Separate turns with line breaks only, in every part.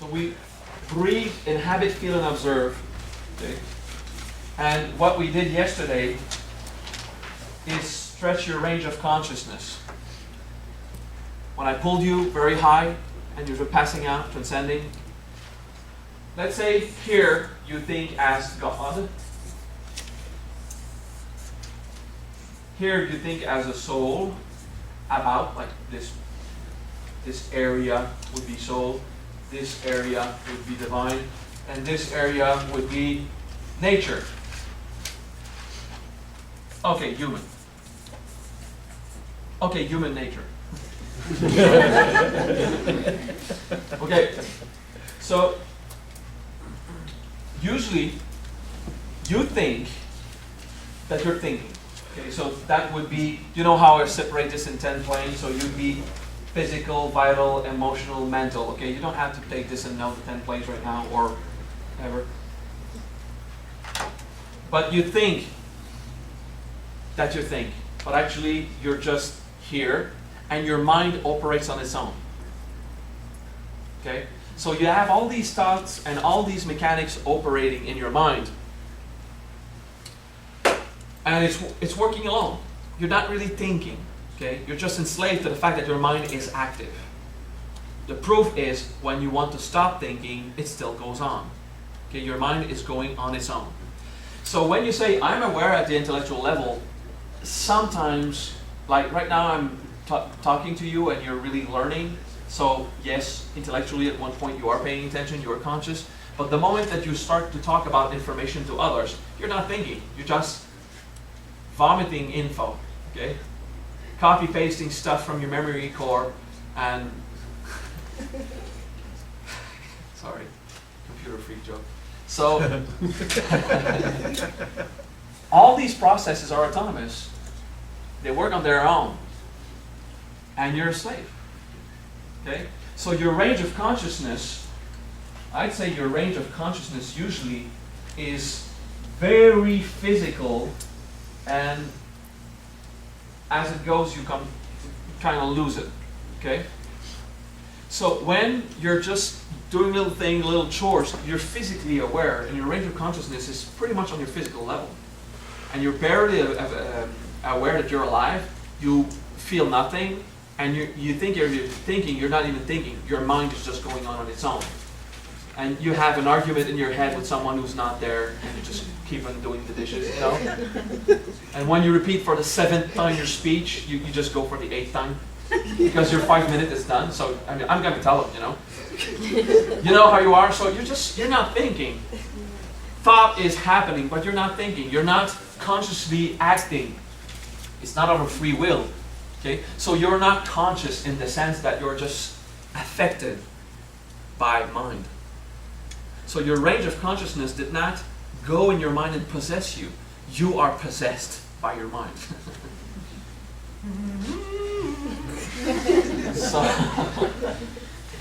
So we breathe, inhabit, feel, and observe. Okay? And what we did yesterday is stretch your range of consciousness. When I pulled you very high and you were passing out, transcending, let's say here you think as God. Here you think as a soul, about, like this area would be soul, this area would be divine, and this area would be nature. Okay, human. Okay, human nature. Okay, so usually you think that you're thinking. Okay, so that would be, you know how I separate this in 10 planes? So you'd be physical, vital, emotional, mental. Okay, you don't have to take this and know the 10 planes right now or whatever. But you think that you think, but actually you're just here and your mind operates on its own. Okay, so you have all these thoughts and all these mechanics operating in your mind. And it's working alone. You're not really thinking. Okay? You're just enslaved to the fact that your mind is active. The proof is when you want to stop thinking, it still goes on. Okay? Your mind is going on its own. So when you say, I'm aware at the intellectual level, sometimes, like right now I'm talking to you and you're really learning. So yes, intellectually at one point you are paying attention, you are conscious. But the moment that you start to talk about information to others, you're not thinking. You're just vomiting info, okay? Copy pasting stuff from your memory core and sorry, computer freak joke. So all these processes are autonomous. They work on their own. And you're a slave. Okay? So your range of consciousness, I'd say your range of consciousness usually is very physical. And as it goes, you kind of lose it, okay? So when you're just doing little things, little chores, you're physically aware, and your range of consciousness is pretty much on your physical level. And you're barely aware that you're alive. You feel nothing, and you think you're thinking. You're not even thinking. Your mind is just going on its own. And you have an argument in your head with someone who's not there, and you just keep on doing the dishes, you know? And when you repeat for the 7th time your speech, you just go for the 8th time. Because your 5 minutes is done, so I mean, I'm going to tell them, you know? You know how you are, so you're not thinking. Thought is happening, but you're not thinking. You're not consciously acting. It's not out of free will, okay? So you're not conscious in the sense that you're just affected by mind. So your range of consciousness did not go in your mind and possess you. You are possessed by your mind.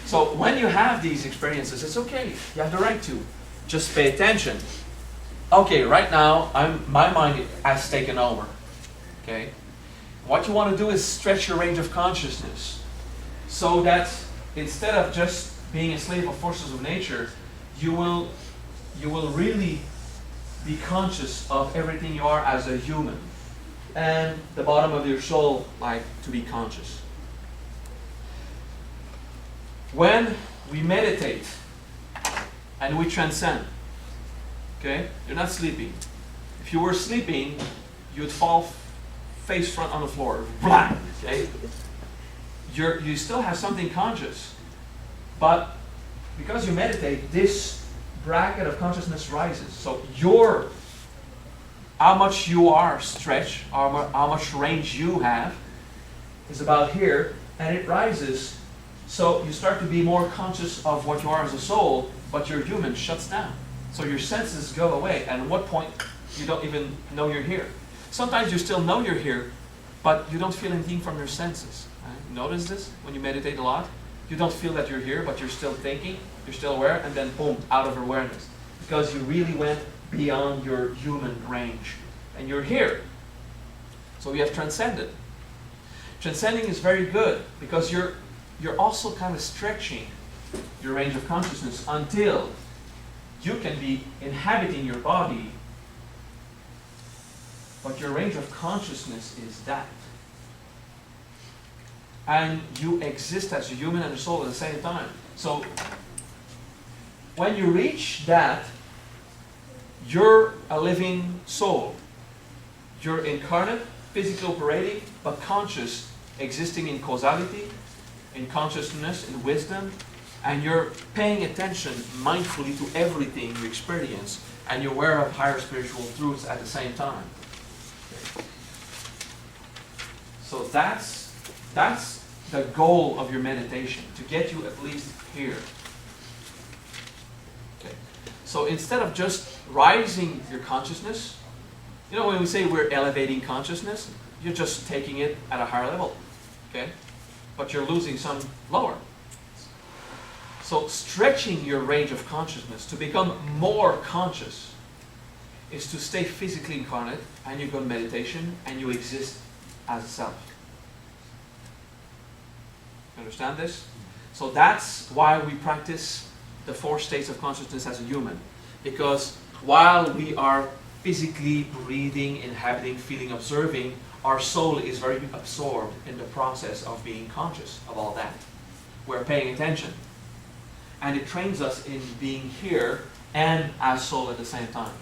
So when you have these experiences, it's okay. You have the right to. Just pay attention. Okay, right now, my mind has taken over. Okay? What you want to do is stretch your range of consciousness so that instead of just being a slave of forces of nature, you will really be conscious of everything you are as a human. And the bottom of your soul, like to be conscious. When we meditate and we transcend, okay, you're not sleeping. If you were sleeping, you'd fall face front on the floor, blah, okay? You still have something conscious, but because you meditate, this bracket of consciousness rises. So how much you are stretched, how much range you have, is about here, and it rises. So you start to be more conscious of what you are as a soul, but your human shuts down. So your senses go away, and at what point you don't even know you're here. Sometimes you still know you're here, but you don't feel anything from your senses. Right? Notice this when you meditate a lot. You don't feel that you're here, but you're still thinking, you're still aware, and then boom, out of awareness. Because you really went beyond your human range. And you're here. So we have transcended. Transcending is very good because you're also kind of stretching your range of consciousness until you can be inhabiting your body, but your range of consciousness is that. And you exist as a human and a soul at the same time. So, when you reach that, you're a living soul. You're incarnate, physically operating, but conscious, existing in causality, in consciousness, in wisdom, and you're paying attention mindfully to everything you experience, and you're aware of higher spiritual truths at the same time. Okay. So that's the goal of your meditation, to get you at least here. Okay. So instead of just rising your consciousness, you know, when we say we're elevating consciousness, you're just taking it at a higher level, okay? But you're losing some lower. So stretching your range of consciousness to become more conscious is to stay physically incarnate, and you go to meditation and you exist as a self. Understand this? So that's why we practice the 4 states of consciousness as a human. Because while we are physically breathing, inhabiting, feeling, observing, our soul is very absorbed in the process of being conscious of all that. We're paying attention. And it trains us in being here and as soul at the same time.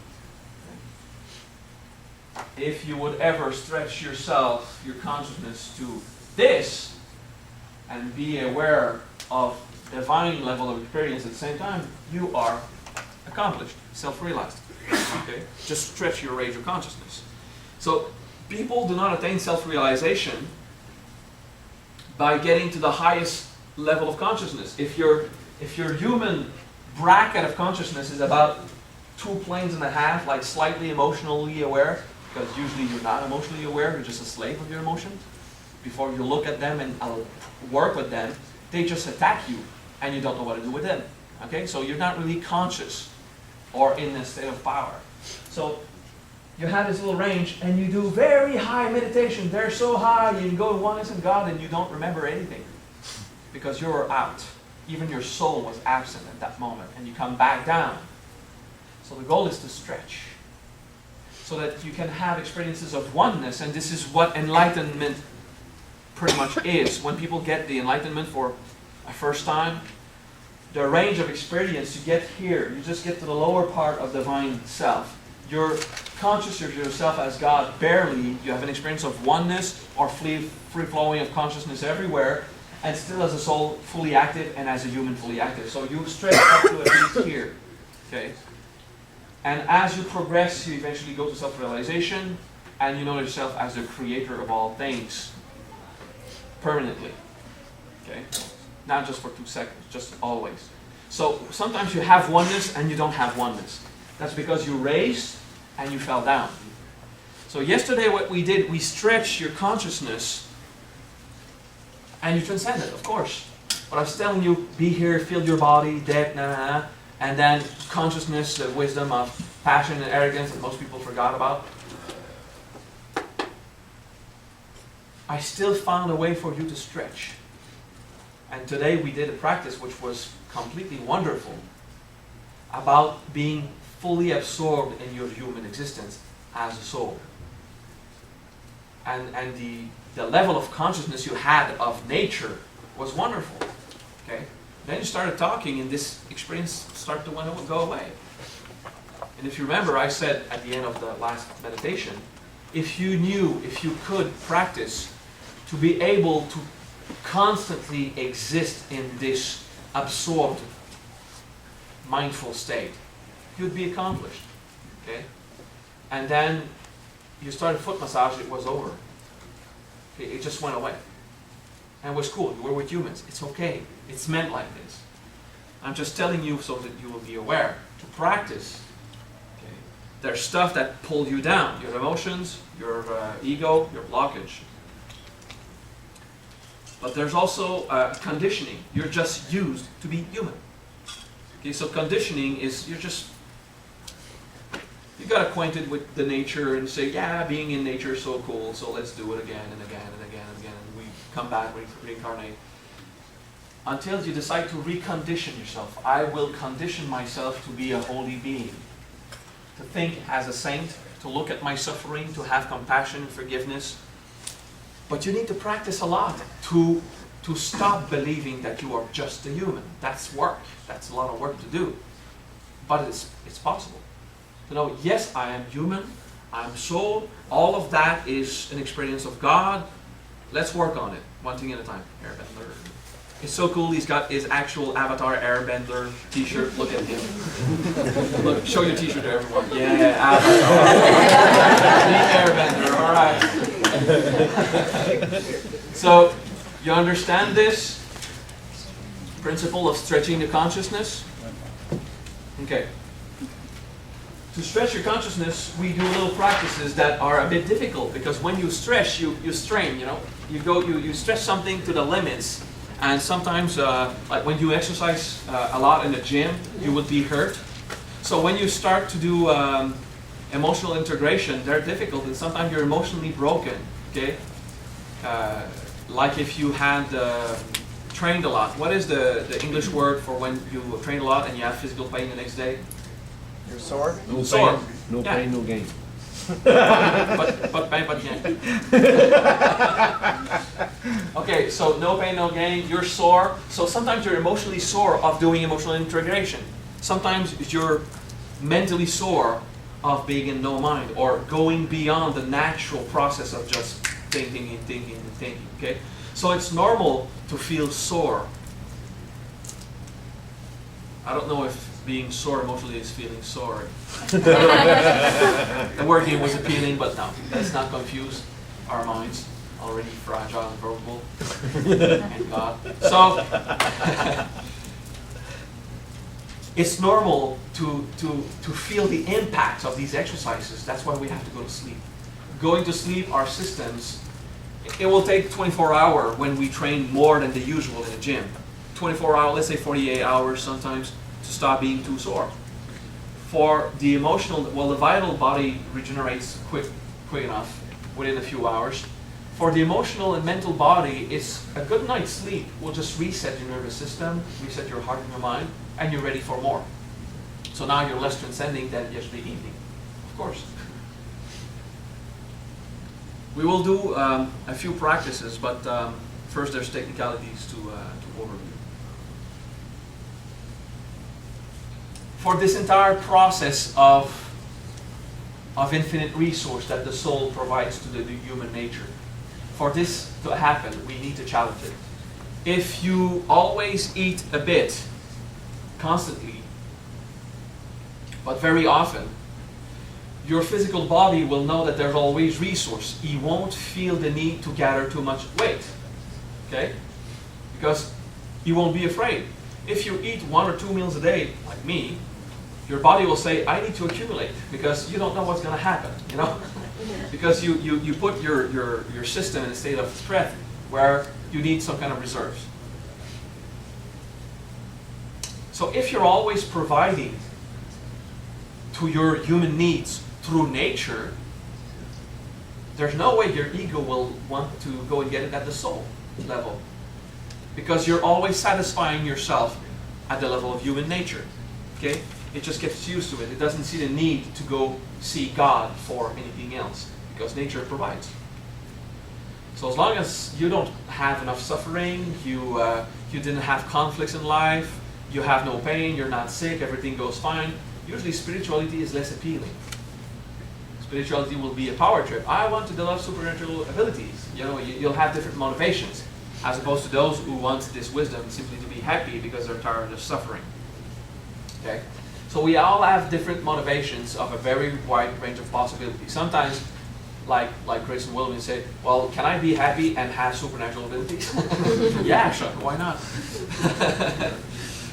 Okay. If you would ever stretch yourself, your consciousness to this, and be aware of divine level of experience at the same time, you are accomplished, self-realized. Okay? Just stretch your range of consciousness. So people do not attain self-realization by getting to the highest level of consciousness. If your human bracket of consciousness is about 2 planes and a half, like slightly emotionally aware, because usually you're not emotionally aware, you're just a slave of your emotions. Before you look at them and work with them, they just attack you and you don't know what to do with them. Okay? So you're not really conscious or in a state of power. So you have this little range and you do very high meditation. They're so high, you can go in oneness in God and you don't remember anything because you're out. Even your soul was absent at that moment and you come back down. So the goal is to stretch so that you can have experiences of oneness, and this is what enlightenment pretty much is. When people get the enlightenment for a first time, the range of experience you get here, you just get to the lower part of divine self. You're conscious of yourself as God barely. You have an experience of oneness or free-flowing of consciousness everywhere, and still as a soul fully active and as a human fully active. So you stretch up to at least here. Okay? And as you progress, you eventually go to self-realization, and you know yourself as the creator of all things. Permanently. Okay? Not just for 2 seconds, just always. So sometimes you have oneness and you don't have oneness. That's because you raised and you fell down. So yesterday what we did, we stretched your consciousness and you transcended, of course. But I was telling you, be here, feel your body, dead, and then consciousness, the wisdom of passion and arrogance that most people forgot about. I still found a way for you to stretch. And today we did a practice which was completely wonderful about being fully absorbed in your human existence as a soul. And the level of consciousness you had of nature was wonderful. Okay? Then you started talking and this experience started to go away. And if you remember, I said at the end of the last meditation, if you could practice to be able to constantly exist in this absorbed, mindful state, you'd be accomplished. Okay? And then you started foot massage, it was over. Okay? It just went away. And it was cool. You were with humans. It's okay. It's meant like this. I'm just telling you so that you will be aware to practice. Okay? There's stuff that pull you down. Your emotions, your ego, your blockage. But there's also conditioning. You're just used to be human. Okay, so conditioning is you got acquainted with the nature and say, yeah, being in nature is so cool, so let's do it again and again and again and again. And we come back, reincarnate. until you decide to recondition yourself. I will condition myself to be a holy being, to think as a saint, to look at my suffering, to have compassion and forgiveness. But you need to practice a lot to stop believing that you are just a human. That's work. That's a lot of work to do. But it's possible. To know, yes, I am human, I'm soul, all of that is an experience of God. Let's work on it, one thing at a time. Airbender. It's so cool, he's got his actual avatar Airbender t-shirt. Look at him. Look, show your t-shirt to everyone. Yeah, avatar. Airbender, alright. So, you understand this principle of stretching the consciousness? Okay. To stretch your consciousness, we do little practices that are a bit difficult, because when you stretch, you strain, you know. You stretch something to the limits, and sometimes, like when you exercise a lot in the gym, you would be hurt. So when you start to do emotional integration, they're difficult, and sometimes you're emotionally broken, okay? Like if you had trained a lot. What is the English word for when you train a lot and you have physical pain the next day?
You're sore?
No
Sore.
pain, no pain, no gain.
but gain. Okay, so no pain, no gain. You're sore. So sometimes you're emotionally sore of doing emotional integration. Sometimes you're mentally sore of being in no mind, or going beyond the natural process of just thinking and thinking and thinking. Okay, so it's normal to feel sore. I don't know if being sore emotionally is feeling sorry. The word here was appealing, but no, let's not confuse our minds, already fragile and vulnerable. Thank God. So, it's normal to feel the impact of these exercises. That's why we have to go to sleep. Going to sleep, our systems, it will take 24 hours when we train more than the usual in the gym. 24 hours, let's say 48 hours sometimes, to stop being too sore. For the emotional, well, the vital body regenerates quick enough, within a few hours. For the emotional and mental body, it's a good night's sleep will just reset your nervous system, reset your heart and your mind, and you're ready for more. So now you're less transcending than yesterday evening, of course. We will do a few practices, but first there's technicalities to overview. For this entire process of infinite resource that the soul provides to the human nature, for this to happen, we need to challenge it. If you always eat a bit, constantly, but very often, your physical body will know that there's always resource. He won't feel the need to gather too much weight, okay? Because he won't be afraid. If you eat 1 or 2 meals a day, like me, your body will say, I need to accumulate, because you don't know what's going to happen, you know? Because you put your system in a state of threat where you need some kind of reserves. So if you're always providing to your human needs through nature, there's no way your ego will want to go and get it at the soul level. Because you're always satisfying yourself at the level of human nature. Okay? It just gets used to it. It doesn't see the need to go see God for anything else, because nature provides. So as long as you don't have enough suffering, you didn't have conflicts in life, you have no pain, you're not sick, everything goes fine, usually spirituality is less appealing. Spirituality will be a power trip. I want to develop supernatural abilities. You know, you'll have different motivations, as opposed to those who want this wisdom simply to be happy because they're tired of suffering. Okay? So we all have different motivations of a very wide range of possibilities. Sometimes, like Chris and William say, well, can I be happy and have supernatural abilities? Yeah, sure, why not?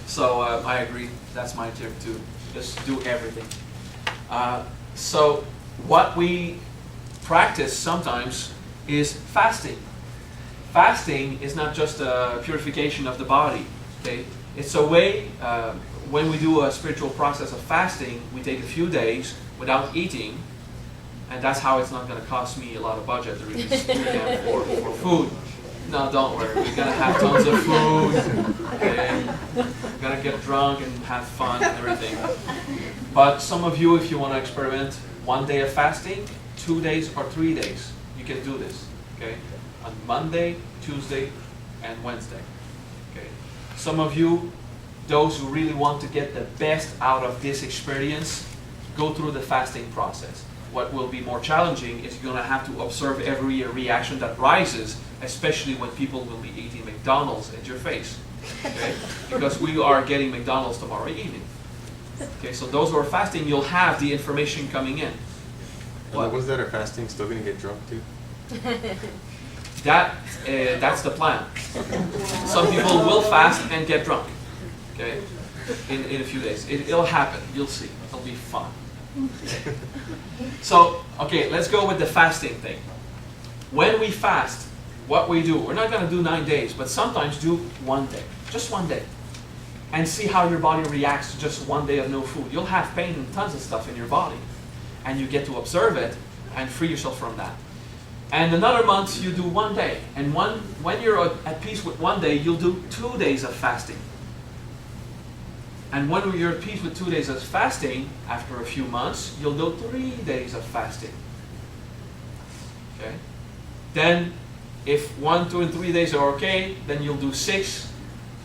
So I agree, that's my tip too. Just do everything. So what we practice sometimes is fasting. Fasting is not just a purification of the body. Okay? It's a way, when we do a spiritual process of fasting, we take a few days without eating, and that's how it's not going to cost me a lot of budget to release for food. No, don't worry. We're gonna have tons of food. Okay? We're gonna get drunk and have fun and everything. But some of you, if you want to experiment 1 day of fasting, 2 days or 3 days, you can do this. Okay? On Monday, Tuesday, and Wednesday. Okay? Some of you, those who really want to get the best out of this experience, go through the fasting process. What will be more challenging is you're going to have to observe every reaction that rises, especially when people will be eating McDonald's at your face. Okay? Because we are getting McDonald's tomorrow evening. Okay, so those who are fasting, you'll have the information coming in.
And the ones that are fasting still going to get drunk too?
That's the plan. Some people will fast and get drunk. Okay, in a few days. It'll happen. You'll see. It'll be fun. So, okay, let's go with the fasting thing. When we fast, what we do, we're not going to do 9 days, but sometimes do 1 day. Just 1 day. And see how your body reacts to just 1 day of no food. You'll have pain and tons of stuff in your body. And you get to observe it and free yourself from that. And another month, you do 1 day. And when you're at peace with 1 day, you'll do 2 days of fasting. And when you're at peace with 2 days of fasting, after a few months, you'll do 3 days of fasting. Okay? Then, if 1, 2, and 3 days are okay, then you'll do 6,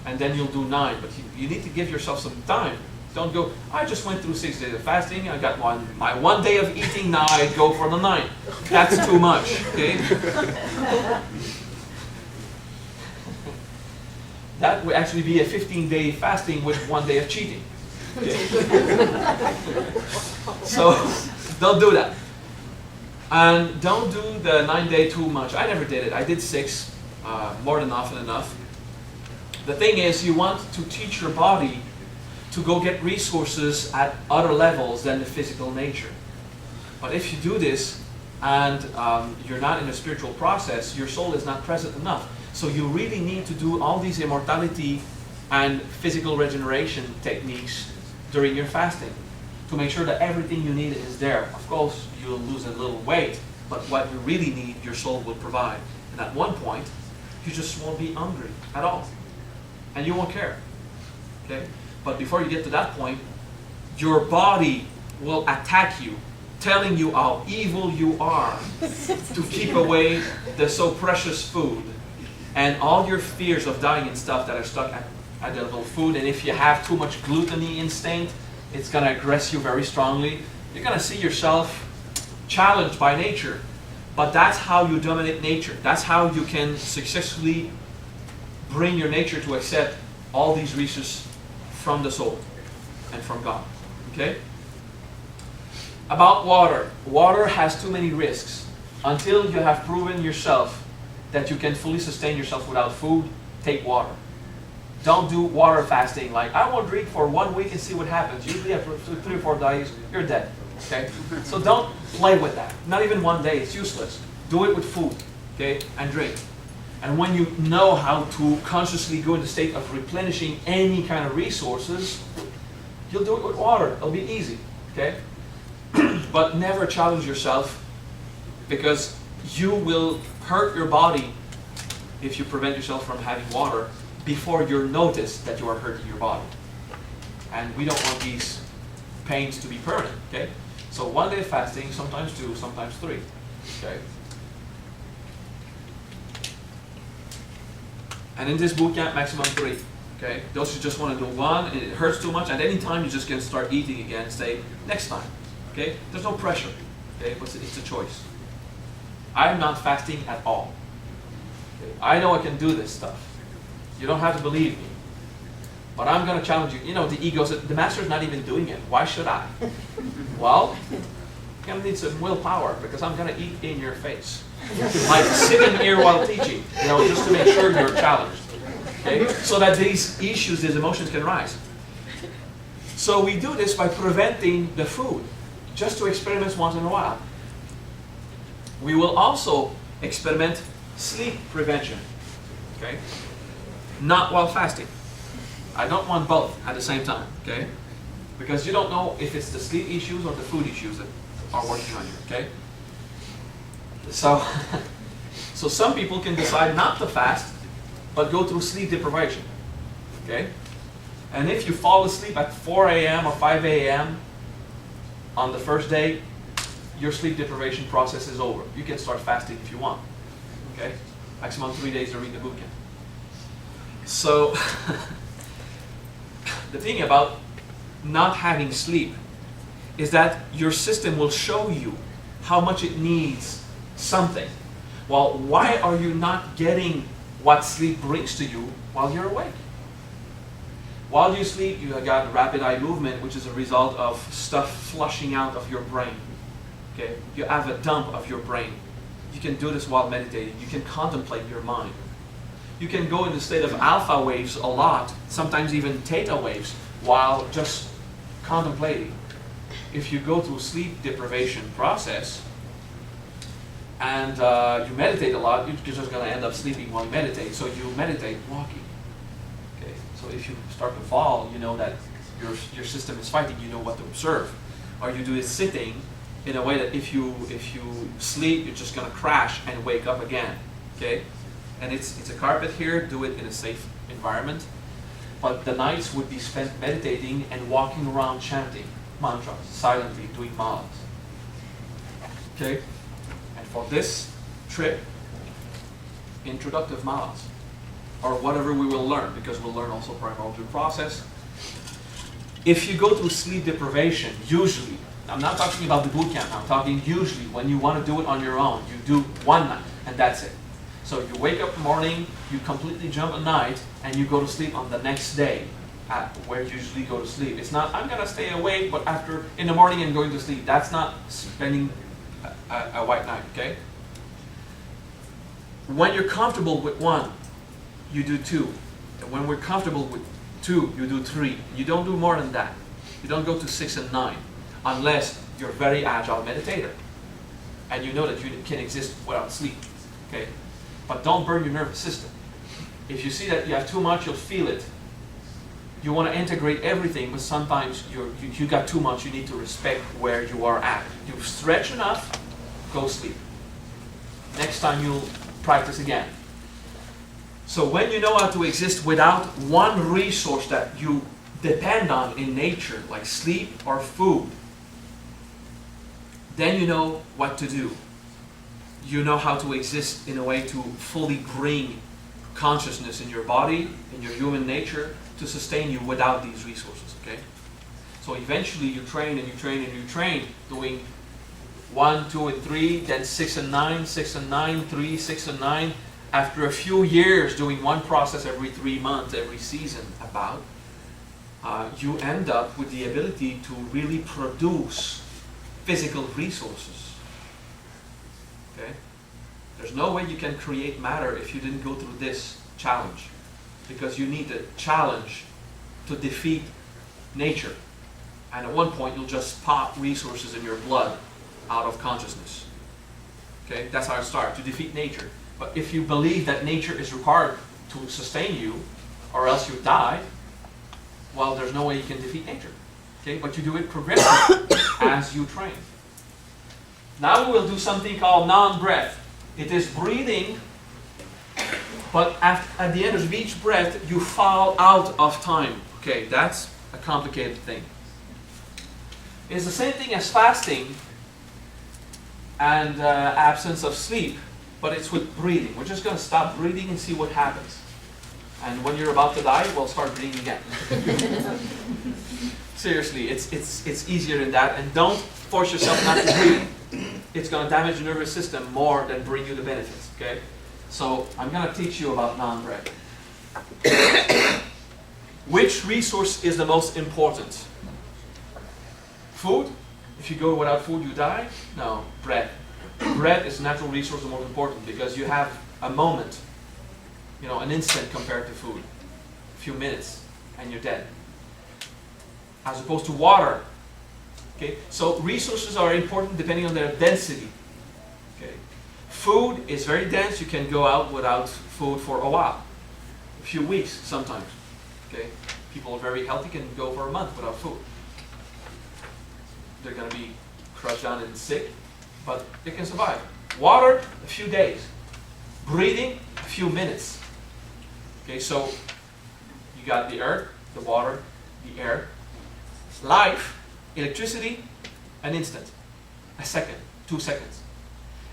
and then you'll do 9. But you need to give yourself some time. Don't go, I just went through 6 days of fasting, I got my 1 day of eating, now I go for the 9. That's too much, okay? That would actually be a 15-day fasting with 1 day of cheating. Okay? So, don't do that. And don't do the 9-day too much. I never did it. I did 6, more than often enough. The thing is, you want to teach your body to go get resources at other levels than the physical nature. But if you do this, and you're not in a spiritual process, your soul is not present enough. So you really need to do all these immortality and physical regeneration techniques during your fasting to make sure that everything you need is there. Of course, you'll lose a little weight, but what you really need, your soul will provide. And at one point, you just won't be hungry at all. And you won't care. Okay? But before you get to that point, your body will attack you, telling you how evil you are to keep away the so precious food. And all your fears of dying and stuff that are stuck at the level of food. And if you have too much gluttony instinct, it's going to aggress you very strongly. You're going to see yourself challenged by nature. But that's how you dominate nature. That's how you can successfully bring your nature to accept all these resources from the soul and from God. Okay? About water. Water has too many risks. Until you have proven yourself that you can fully sustain yourself without food, take water. Don't do water fasting like, I won't drink for 1 week and see what happens. Usually after 3 or 4 days, you're dead. Okay? So don't play with that. Not even 1 day, it's useless. Do it with food, okay, and drink. And when you know how to consciously go in the state of replenishing any kind of resources, you'll do it with water. It'll be easy, okay? But never challenge yourself, because you will hurt your body if you prevent yourself from having water before you notice that you are hurting your body. And we don't want these pains to be permanent, okay? So 1 day fasting, sometimes 2, sometimes 3, okay? And in this boot camp, maximum 3, okay? Those who just want to do 1, and it hurts too much, at any time you just can start eating again and say, next time, okay? There's no pressure, okay? But it's a choice. I'm not fasting at all. Okay? I know I can do this stuff. You don't have to believe me. But I'm going to challenge you. You know, the ego says, the master's not even doing it. Why should I? Well, you're going to need some willpower, because I'm going to eat in your face. Like sitting here while teaching, you know, just to make sure you're challenged. Okay? So that these issues, these emotions can rise. So we do this by preventing the food, just to experiment once in a while. We will also experiment sleep prevention. Okay? Not while fasting. I don't want both at the same time, okay? Because you don't know if it's the sleep issues or the food issues that are working on you, okay? So So some people can decide not to fast, but go through sleep deprivation. Okay? And if you fall asleep at 4 a.m. or 5 a.m. on the first day, your sleep deprivation process is over. You can start fasting if you want. Okay? Maximum 3 days during the boot camp. So, the thing about not having sleep is that your system will show you how much it needs something. Well, why are you not getting what sleep brings to you while you're awake? While you sleep, you have got rapid eye movement, which is a result of stuff flushing out of your brain. Okay? You have a dump of your brain. You can do this while meditating. You can contemplate your mind. You can go in the state of alpha waves a lot, sometimes even theta waves, while just contemplating. If you go through sleep deprivation process and you meditate a lot, you're just going to end up sleeping while you meditate. So you meditate walking. Okay? So if you start to fall, you know that your system is fighting. You know what to observe. Or you do it sitting in a way that if you sleep, you're just going to crash and wake up again. Okay? And it's a carpet here. Do it in a safe environment. But the nights would be spent meditating and walking around chanting mantras, silently doing mahas. Okay? And for this trip, introductive mahas, or whatever we will learn, because we'll learn also primordial process. If you go through sleep deprivation, usually, I'm not talking about the boot camp, I'm talking usually when you want to do it on your own, you do one night, and that's it. So you wake up in the morning, you completely jump a night, and you go to sleep on the next day, at where you usually go to sleep. It's not, I'm going to stay awake, but after, in the morning and going to sleep. That's not spending a white night, okay? When you're comfortable with one, you do two. And when we're comfortable with two, you do three. You don't do more than that. You don't go to 6 and 9, unless you're a very agile meditator. And you know that you can exist without sleep, okay? But don't burn your nervous system. If you see that you have too much, you'll feel it. You want to integrate everything, but sometimes you got too much. You need to respect where you are at. You stretch enough, go sleep. Next time you'll practice again. So when you know how to exist without one resource that you depend on in nature, like sleep or food, then you know what to do. You know how to exist in a way to fully bring consciousness in your body, in your human nature, to sustain you without these resources, okay? So eventually you train and you train and you train, doing 1, 2, and 3, then 6 and 9, 6 and 9, 3, 6 and 9. After a few years doing one process every 3 months, every season about, you end up with the ability to really produce physical resources, okay? There's no way you can create matter if you didn't go through this challenge, because you need a challenge to defeat nature. And at one point, you'll just pop resources in your blood out of consciousness. Okay, that's how it starts, to defeat nature. But if you believe that nature is required to sustain you, or else you die, well, there's no way you can defeat nature. Okay, but you do it progressively as you train. Now we will do something called non-breath. It is breathing, but at the end of each breath, you fall out of time. Okay, that's a complicated thing. It's the same thing as fasting and absence of sleep, but it's with breathing. We're just going to stop breathing and see what happens. And when you're about to die, we'll start breathing again. Seriously, it's easier than that. And don't force yourself not to breathe. It's going to damage your nervous system more than bring you the benefits. Okay? So I'm going to teach you about non-breath. Which resource is the most important? Food? If you go without food, you die? No, breath. Breath is a natural resource, the most important, because you have a moment, an instant compared to food. A few minutes, and you're dead. As opposed to water. Okay? So resources are important depending on their density. Okay? Food is very dense. You can go out without food for a while. A few weeks sometimes. Okay? People are very healthy, can go for a month without food. They're going to be crushed down and sick, but they can survive. Water, a few days. Breathing, a few minutes. Okay, so you got the earth, the water, the air. Life, electricity, an instant, a second, 2 seconds.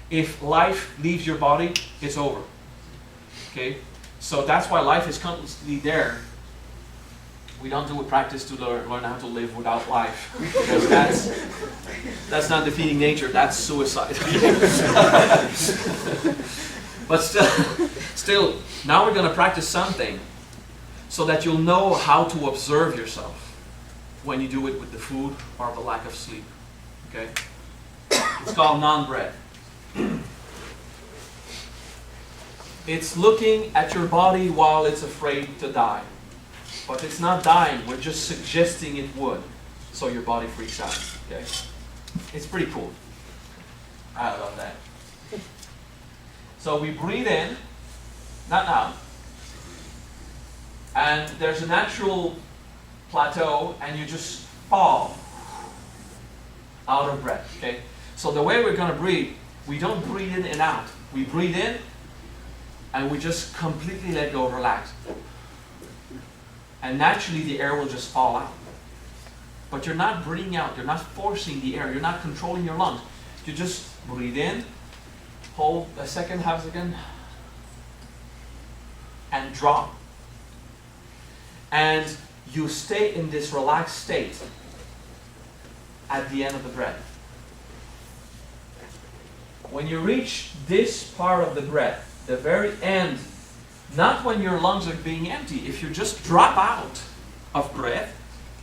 If life leaves your body, it's over. Okay, so that's why life is constantly there. We don't do a practice to learn how to live without life, because that's not defeating nature. That's suicide. But still, now we're going to practice something so that you'll know how to observe yourself when you do it with the food or the lack of sleep. Okay? It's called non-breath. It's looking at your body while it's afraid to die. But it's not dying, we're just suggesting it would. So your body freaks out. Okay? It's pretty cool. I love that. So we breathe in, not now. And there's a natural plateau, and you just fall out of breath. Okay? So the way we're going to breathe, we don't breathe in and out. We breathe in, and we just completely let go, relax. And naturally the air will just fall out. But you're not breathing out, you're not forcing the air, you're not controlling your lungs. You just breathe in, hold a second, half second, and drop. And you stay in this relaxed state at the end of the breath. When you reach this part of the breath, the very end, not when your lungs are being empty, if you just drop out of breath,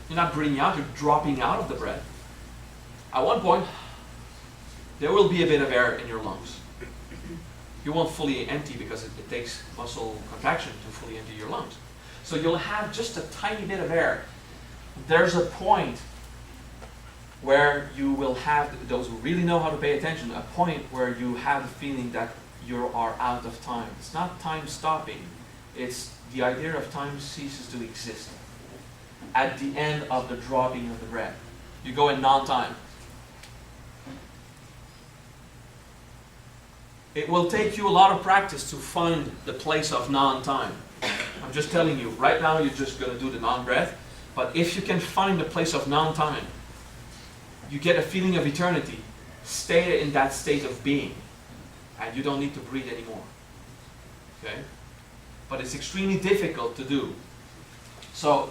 you're not breathing out, you're dropping out of the breath. At one point, there will be a bit of air in your lungs. You won't fully empty because it takes muscle contraction to fully empty your lungs. So you'll have just a tiny bit of air. There's a point where you will have, those who really know how to pay attention, a point where you have the feeling that you are out of time. It's not time stopping. It's the idea of time ceases to exist. At the end of the dropping of the breath, you go in non-time. It will take you a lot of practice to find the place of non-time. I'm just telling you, right now you're just going to do the non-breath, but if you can find the place of non-time, you get a feeling of eternity. Stay in that state of being, and you don't need to breathe anymore. Okay? But it's extremely difficult to do. So,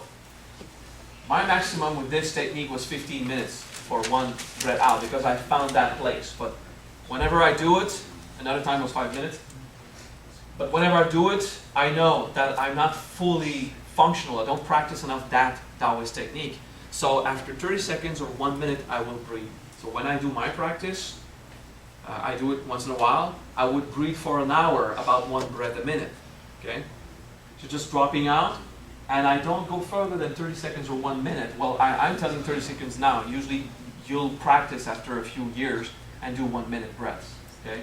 my maximum with this technique was 15 minutes for one breath out, because I found that place. But whenever I do it, another time was 5 minutes. But whenever I do it, I know that I'm not fully functional. I don't practice enough that Taoist technique. So after 30 seconds or 1 minute, I will breathe. So when I do my practice, I do it once in a while. I would breathe for an hour, about 1 breath a minute. Okay? So just dropping out. And I don't go further than 30 seconds or 1 minute. Well, I'm telling 30 seconds now. Usually you'll practice after a few years and do 1 minute breaths. Okay?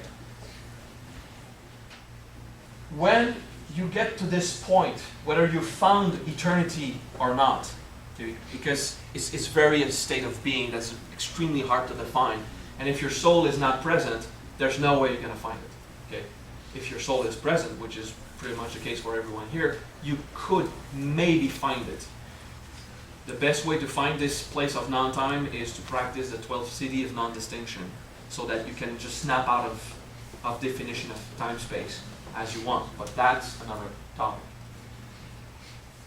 When you get to this point, whether you found eternity or not, okay, because it's very a state of being that's extremely hard to define. And if your soul is not present, there's no way you're going to find it. Okay? If your soul is present, which is pretty much the case for everyone here, you could maybe find it. The best way to find this place of non-time is to practice the 12th city of non-distinction, so that you can just snap out of definition of time-space as you want. But that's another topic.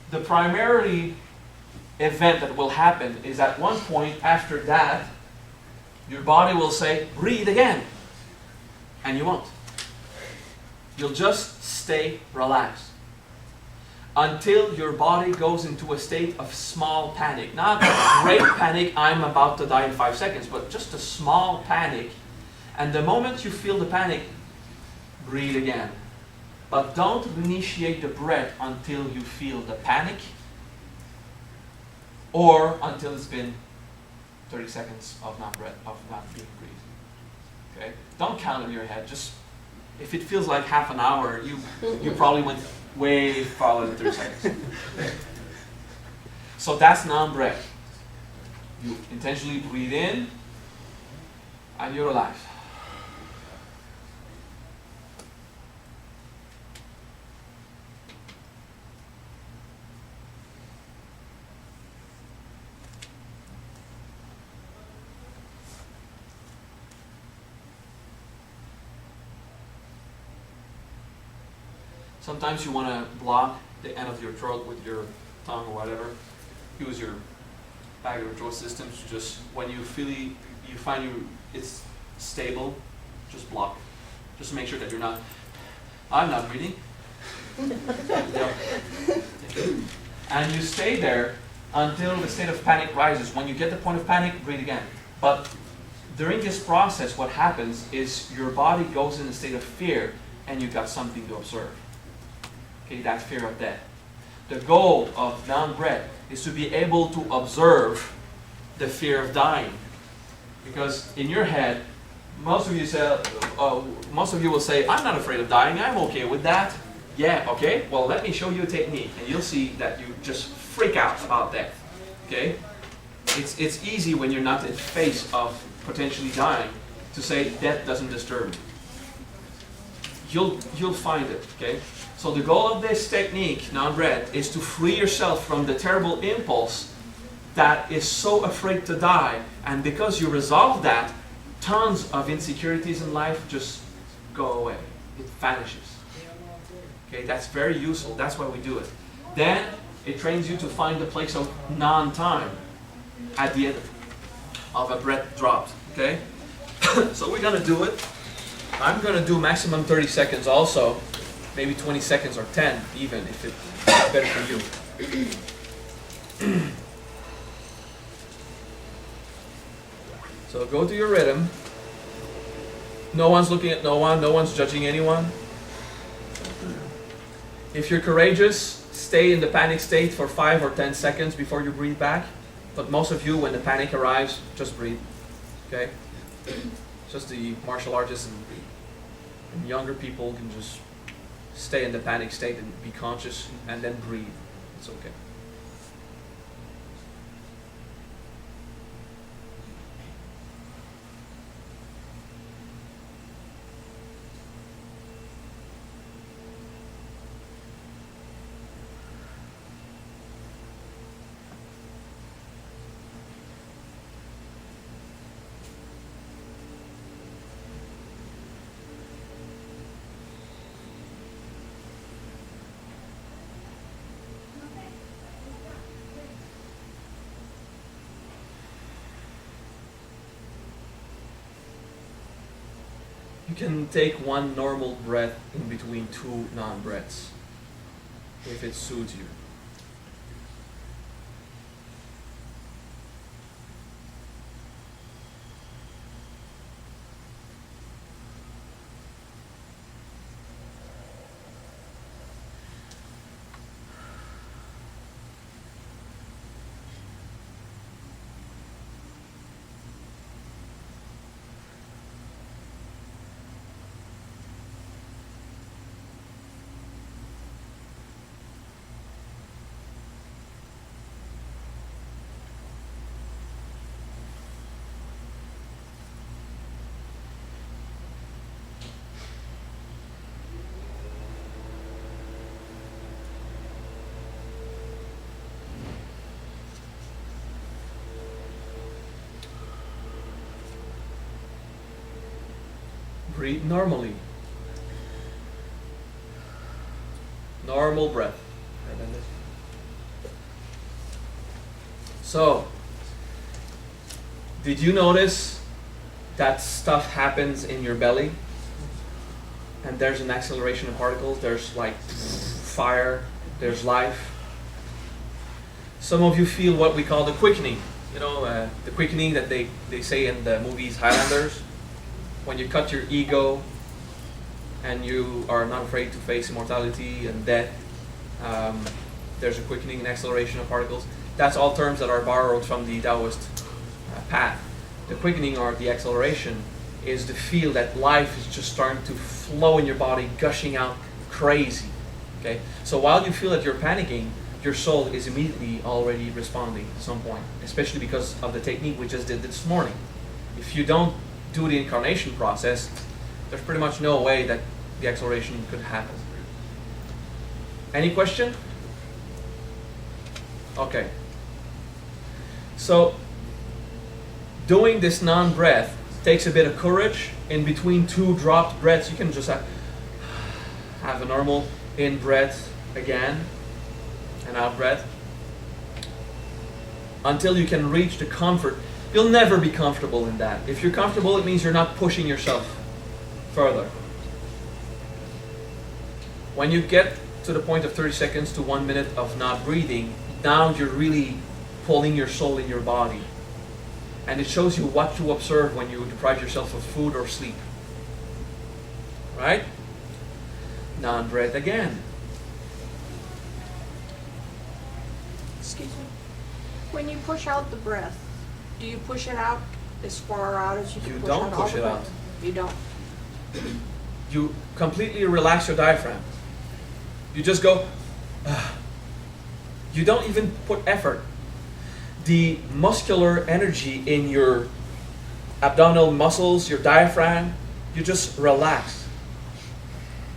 The primary event that will happen is at one point after that, your body will say, breathe again. And you won't. You'll just stay relaxed until your body goes into a state of small panic. Not great panic, I'm about to die in 5 seconds, but just a small panic. And the moment you feel the panic, breathe again. But don't initiate the breath until you feel the panic or until it's been 30 seconds of not being breathed. Okay? Don't count in your head. Just if it feels like half an hour, you probably went way farther than 30 seconds. Okay? So that's non-breath. You intentionally breathe in and you relax. Sometimes you want to block the end of your throat with your tongue or whatever. Use your back of your throat system to just, when you find it's stable, just block it. Just make sure that you're not, I'm not breathing. And you stay there until the state of panic rises. When you get the point of panic, breathe again. But during this process, what happens is your body goes in a state of fear and you've got something to observe. Okay, that fear of death. The goal of non-breath is to be able to observe the fear of dying. Because in your head, most of you will say, I'm not afraid of dying, I'm okay with that. Yeah, okay, well let me show you a technique and you'll see that you just freak out about death. Okay? It's easy when you're not in the face of potentially dying to say death doesn't disturb me. You'll find it, okay? So the goal of this technique, non-breath, is to free yourself from the terrible impulse that is so afraid to die, and because you resolve that, tons of insecurities in life just go away. It vanishes. Okay, that's very useful. That's why we do it. Then it trains you to find the place of non-time at the end of a breath dropped. Okay, so we're gonna do it. I'm gonna do maximum 30 seconds also, maybe 20 seconds or 10 even if it's better for you. So go to your rhythm. No one's looking at no one, no one's judging anyone. If you're courageous, stay in the panic state for 5 or 10 seconds before you breathe back. But most of you, when the panic arrives, just breathe. Okay? Just the martial artists and younger people can just stay in the panic state and be conscious and then breathe. It's okay. You can take one normal breath in between 2 non-breaths, if it suits you. Breathe normally. Normal breath. So, did you notice that stuff happens in your belly? And there's an acceleration of particles. There's like fire. There's life. Some of you feel what we call the quickening. You know, the quickening that they say in the movies Highlanders. When you cut your ego and you are not afraid to face immortality and death, there's a quickening and acceleration of particles. That's all terms that are borrowed from the Taoist path. The quickening or the acceleration is the feel that life is just starting to flow in your body, gushing out crazy. Okay? So while you feel that you're panicking, your soul is immediately already responding at some point, especially because of the technique we just did this morning. If you don't do the incarnation process, there's pretty much no way that the acceleration could happen. Any question? Okay. So, doing this non-breath takes a bit of courage. In between 2 dropped breaths, you can just have, Have a normal in-breath again, and out-breath. Until you can reach the comfort. You'll never be comfortable in that. If you're comfortable, it means you're not pushing yourself further. When you get to the point of 30 seconds to 1 minute of not breathing, now you're really pulling your soul in your body. And it shows you what to observe when you deprive yourself of food or sleep. Right? Non-breath again.
Excuse me. When you push out the breath, do you push it out as far out as you can push
don't
out all
push
the
it
breath?
out.
You don't.
You completely relax your diaphragm. You just go, you don't even put effort. The muscular energy in your abdominal muscles, your diaphragm, you just relax.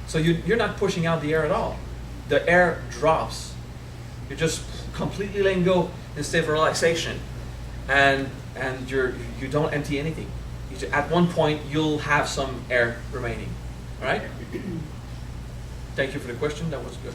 So you're not pushing out the air at all. The air drops. You're just completely letting go instead of relaxation. And you don't empty anything. At one point, you'll have some air remaining. All right? Thank you for the question. That was good.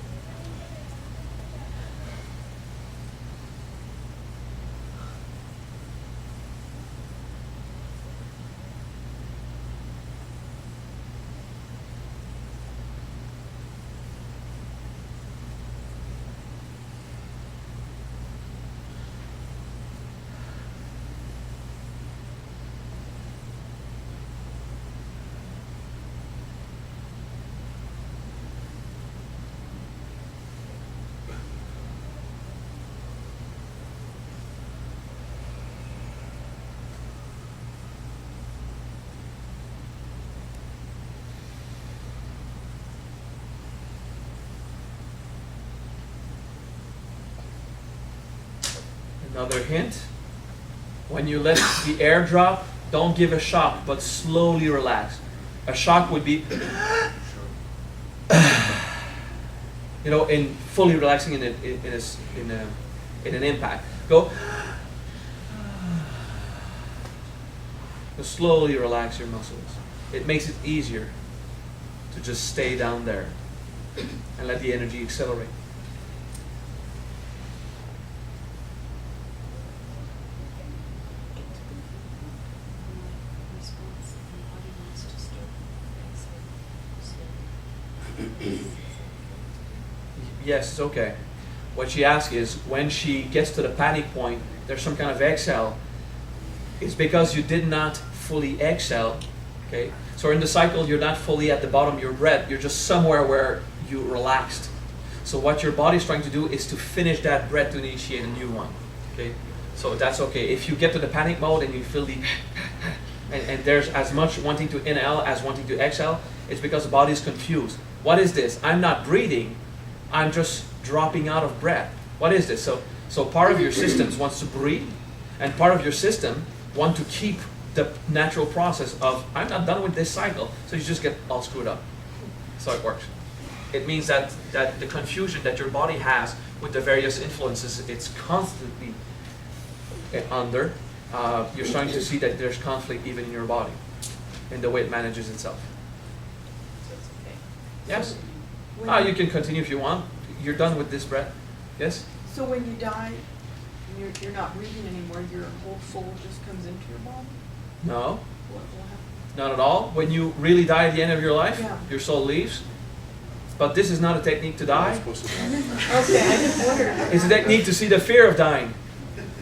Another hint, when you let the air drop, don't give a shock, but slowly relax. A shock would be, in fully relaxing in an impact. Go, slowly relax your muscles. It makes it easier to just stay down there and let the energy accelerate. Yes, it's okay. What she asks is, when she gets to the panic point, there's some kind of exhale. It's because you did not fully exhale. Okay? So in the cycle, you're not fully at the bottom of your breath. You're just somewhere where you relaxed. So what your body's trying to do is to finish that breath to initiate a new one. Okay? So that's okay. If you get to the panic mode and you feel the and there's as much wanting to inhale as wanting to exhale, it's because the body is confused. What is this? I'm not breathing. I'm just dropping out of breath. What is this? So part of your system wants to breathe, and part of your system want to keep the natural process of, I'm not done with this cycle. So you just get all screwed up. So it works. It means that the confusion that your body has with the various influences, it's constantly under. You're starting to see that there's conflict even in your body, in the way it manages itself.
So it's okay.
Yes?
When
You can continue if you want. You're done with this breath. Yes?
So when you die, and you're not breathing anymore, your whole soul just comes into your body?
No,
What will happen?
not at all. When you really die at the end of your life,
Yeah.
your soul leaves. But this is not a technique to die.
Okay, I just wondered.
It's a technique to see the fear of dying.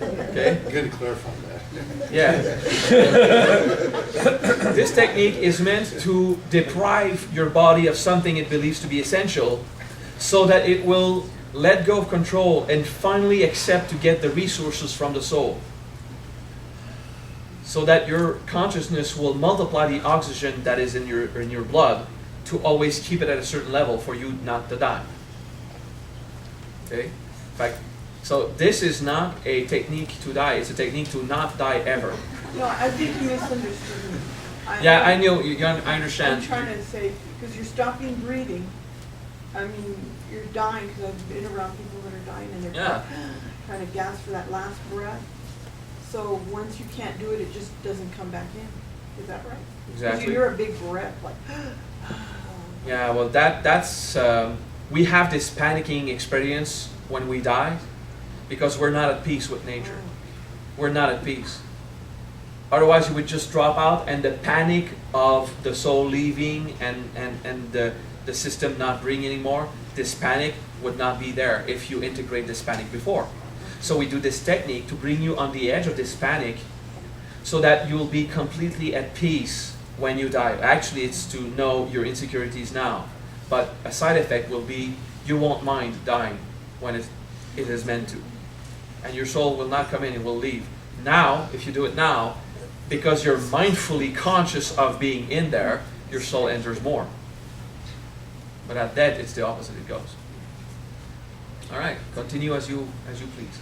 Okay?
Good to clarify that.
Yeah. This technique is meant to deprive your body of something it believes to be essential, so that it will let go of control and finally accept to get the resources from the soul. So that your consciousness will multiply the oxygen that is in your blood to always keep it at a certain level for you not to die. Okay? In fact, so this is not a technique to die, it's a technique to not die ever.
No, I think you misunderstood me.
Yeah, I know, I
I'm
understand.
trying to say, because you're stopping breathing, I mean, you're dying, because I've been around people that are dying and they're
Yeah.
trying to gasp for that last breath. So once you can't do it, it just doesn't come back in. Is that right? 'Cause
Exactly.
you're a big breath, like,
Yeah, well, that's we have this panicking experience when we die because we're not at peace with nature. We're not at peace. Otherwise, you would just drop out, and the panic of the soul leaving and the system not bringing anymore, this panic would not be there if you integrate this panic before. So we do this technique to bring you on the edge of this panic so that you'll be completely at peace when you die. Actually, it's to know your insecurities now. But a side effect will be you won't mind dying when it is meant to. And your soul will not come in, it will leave. Now, if you do it now, because you're mindfully conscious of being in there, your soul enters more. But at death, it's the opposite, it goes. All right, continue as you please.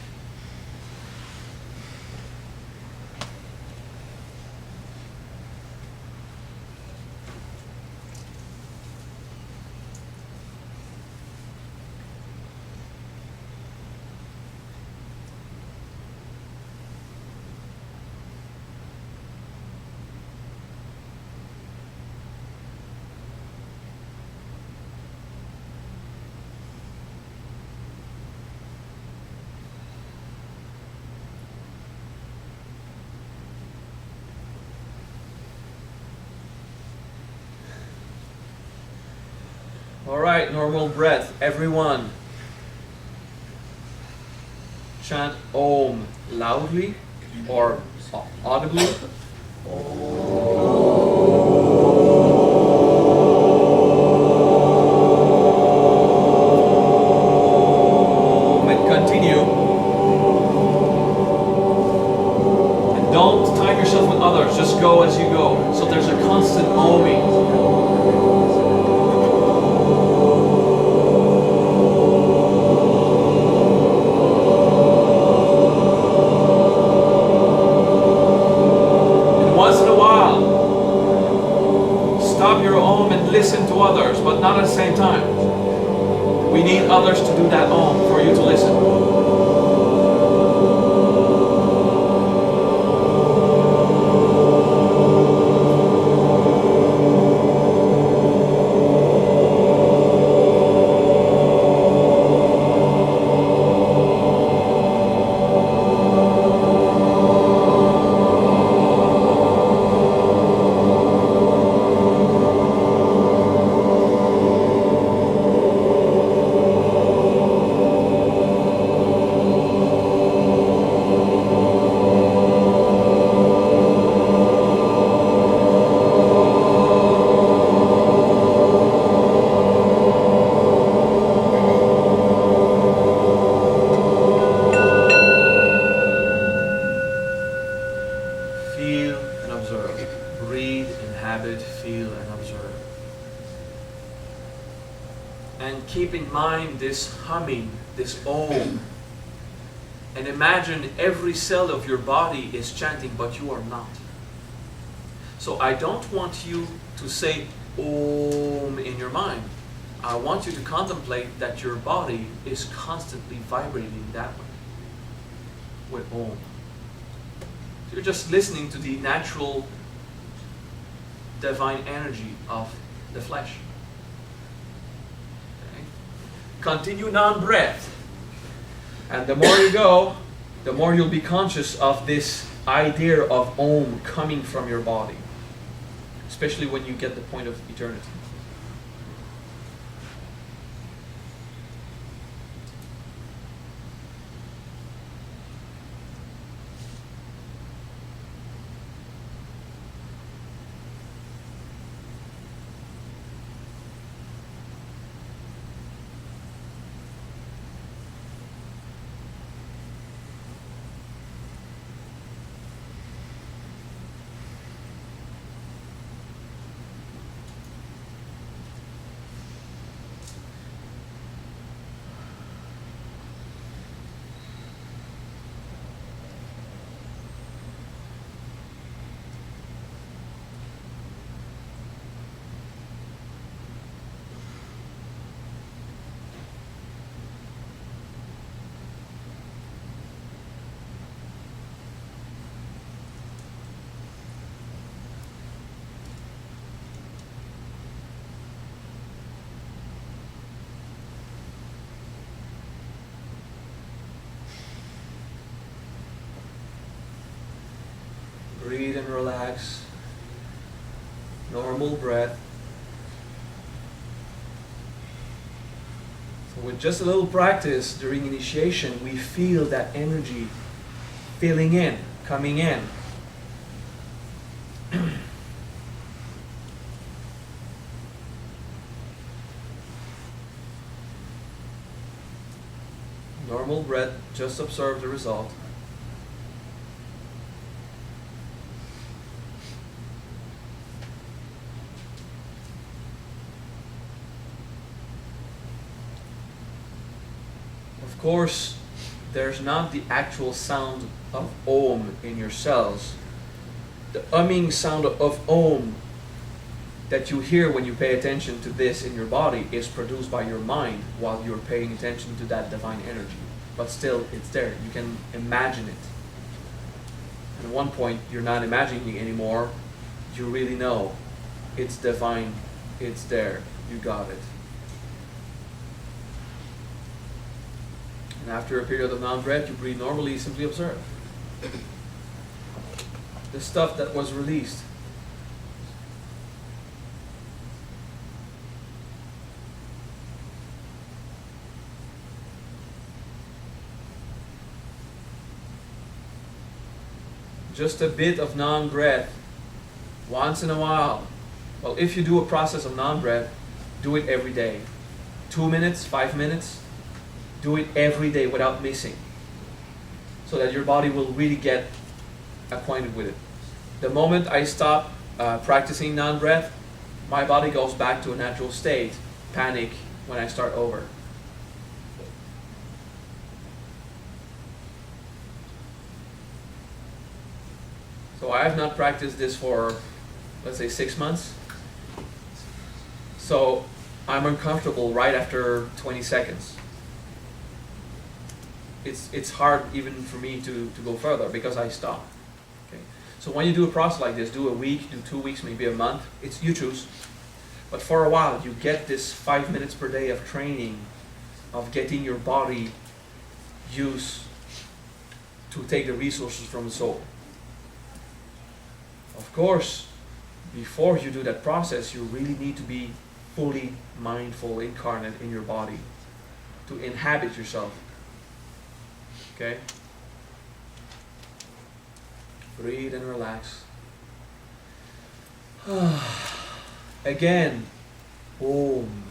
All right, normal breath. Everyone, chant Om loudly or audibly. And continue. And don't time yourself with others. Just go as you go. So there's a constant oming. Listen to others, but not at the same time. We need others to do that Om for you to listen. This humming, this Om, and imagine every cell of your body is chanting, but you are not. So I don't want you to say Om in your mind. I want you to contemplate that your body is constantly vibrating that way with Om. So you're just listening to the natural divine energy of the flesh. Continue non-breath. And the more you go, the more you'll be conscious of this idea of Om coming from your body. Especially when you get the point of eternity. and relax. Normal breath. So with just a little practice during initiation, we feel that energy filling in, coming in. Normal breath, just observe the result. Of course, there's not the actual sound of Om in your cells. The humming sound of Om that you hear when you pay attention to this in your body is produced by your mind while you're paying attention to that divine energy. But still, it's there. You can imagine it. And at one point, you're not imagining it anymore. You really know it's divine. It's there. You got it. And after a period of non-breath, you breathe normally, simply observe. The stuff that was released. Just a bit of non-breath once in a while. Well, if you do a process of non-breath, do it every day. 2 minutes, 5 minutes. Do it every day without missing, so that your body will really get acquainted with it. The moment I stop practicing non-breath, my body goes back to a natural state, panic when I start over. So I have not practiced this for, let's say, 6 months. So I'm uncomfortable right after 20 seconds. It's hard even for me to go further because I stop. Okay? So when you do a process like this, do a week, do 2 weeks, maybe a month, you choose. But for a while, you get this 5 minutes per day of training, of getting your body used to take the resources from the soul. Of course, before you do that process, you really need to be fully mindful, incarnate in your body, to inhabit yourself. Okay? Breathe and relax. Again. Om.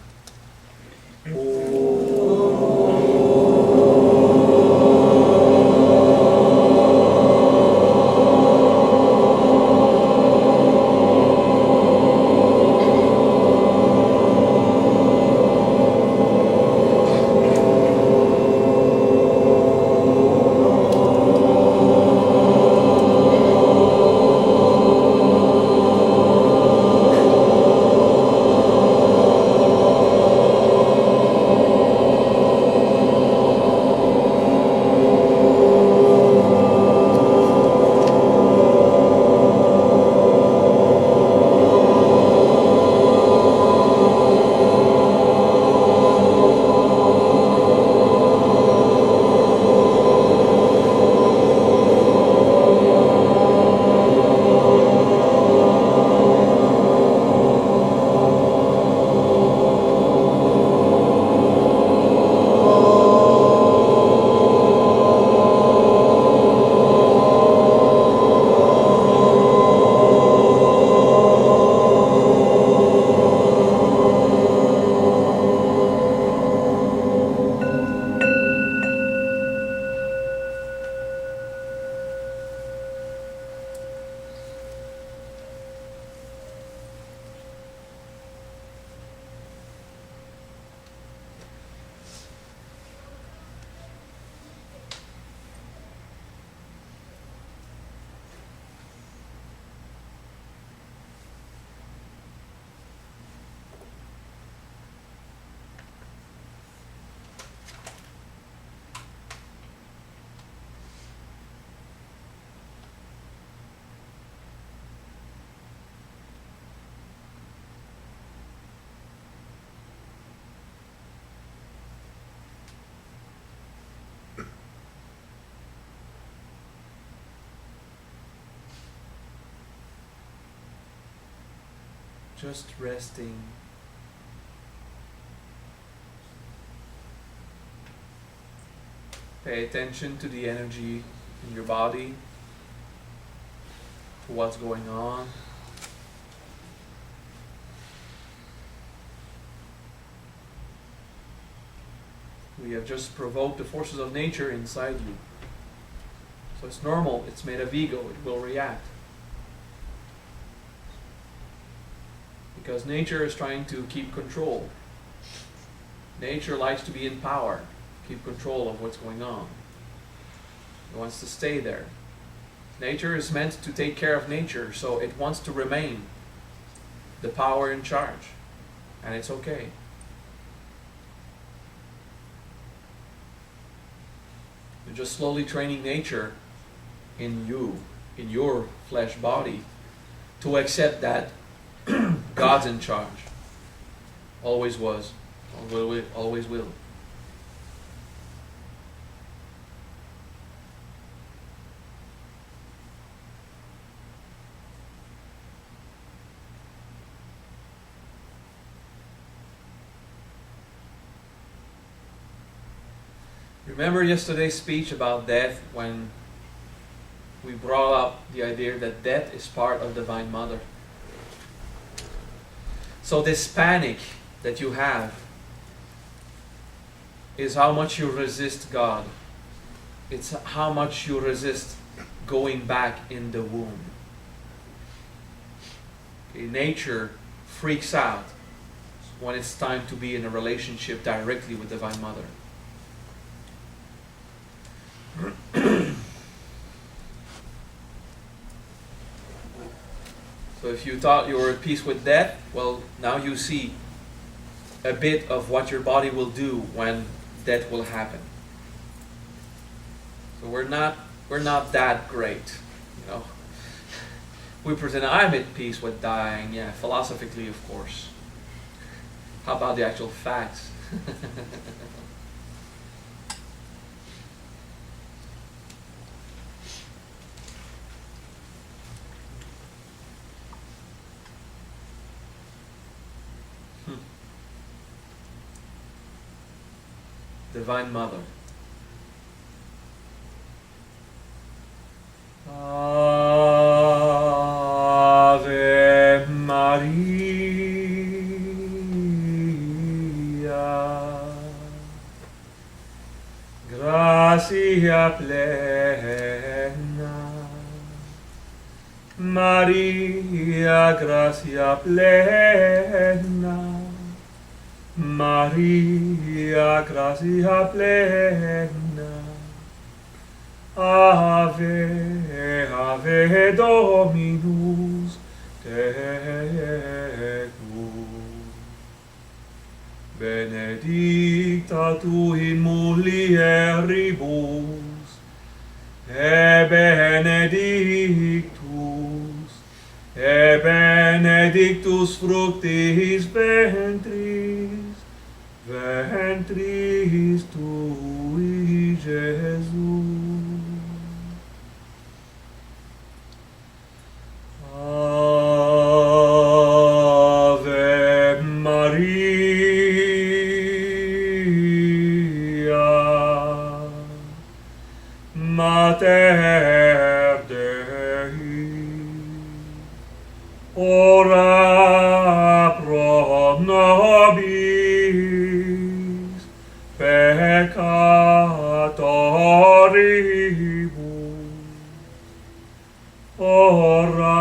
Just resting. Pay attention to the energy in your body, to what's going on. We have just provoked the forces of nature inside you. So it's normal, it's made of ego, it will react. Because nature is trying to keep control. Nature likes to be in power, keep control of what's going on. It wants to stay there. Nature is meant to take care of nature, so it wants to remain the power in charge. And it's okay. You're just slowly training nature in you, in your flesh body, to accept that God's in charge. Always was, always will. Remember yesterday's speech about death, when we brought up the idea that death is part of Divine Mother. So this panic that you have is how much you resist God. It's how much you resist going back in the womb. Okay, nature freaks out when it's time to be in a relationship directly with Divine Mother. So if you thought you were at peace with death, well, now you see a bit of what your body will do when death will happen. So we're not that great, you know. We pretend I'm at peace with dying, yeah, philosophically, of course. How about the actual facts? Divine Mother. Ave Maria, gracia plena, Maria, gracia plena, Maria, gracia plena, Ave, Ave Dominus tecum, benedicta tu in mulieribus, e benedictus fructis ventris tui, Jesus. Ave Maria, Mater Dei, ora pro nobis peccatoribus, ora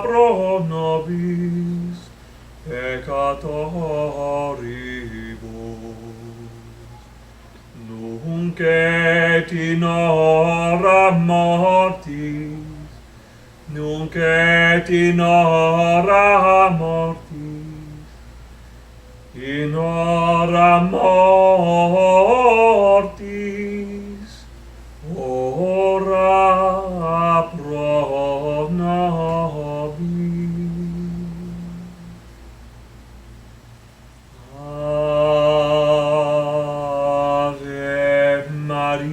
pro nobis peccatoribus, nunc et in hora mortis, nunc et in hora mortis, in hora mortis, ora pro nobis. Ave Maria,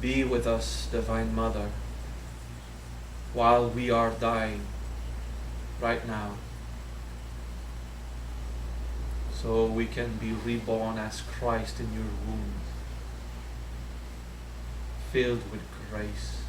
Be with us, Divine Mother, while we are dying right now, so we can be reborn as Christ in your womb, filled with grace.